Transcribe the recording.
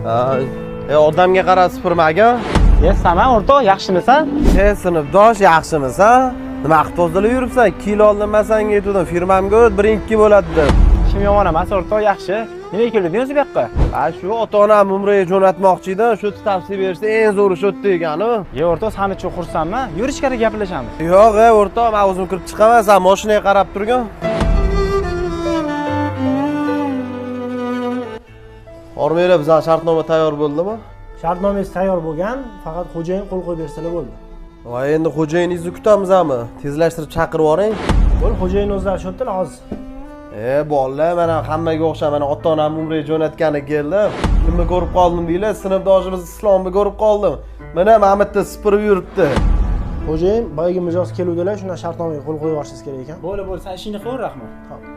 Odamga qarab supurmagin. Saman o'rtoq, yaxshimisan? Sinfdosh yaxshimisan? Nima qilib tozalab yuribsan? 2 yil oldin masanga aytdim, firmamga 1-2 bo'ladi deb. Ishim yomon emas, o'rtoq, yaxshi. Nima keldingiz bu yoqqa? Shu ota-onam Umraga jo'natmoqchi edi, shu tavsiya bersa eng zo'ri shu degani. O'rtoq, sen uchun xursandman. Yur ichkari gaplashamiz. Yo'q, o'rtoq, men o'zim kirib chiqaman, sen mashinaga qarab turgin. Ormera, bizning shartnoma tayyor bo'ldimi? Shartnomangiz tayyor bo'lgan, faqat xo'jayin qo'l qo'yib bersalar bo'ldi. Voy, endi xo'jayiningizni kutamizmi? Tezlashtirib chaqirib yuboring. Bo'l, xo'jayin o'zlari shoddilar hozir. Bolalar, mana hammaga o'xshab, mana ota-onam Umraga jo'natgani keldi. Kimni ko'rib qoldim deylar, sinfdoshimiz Islomni ko'rib qoldim. Mana Mamatda supurib yuribdi. Xo'jayin boyagi mijoz keluvdilar, shundan shartnomaga qo'l qo'yib yuborishingiz kerak ekan. Bo'ldi, sen ishingni qil, rahmat. Xo'p.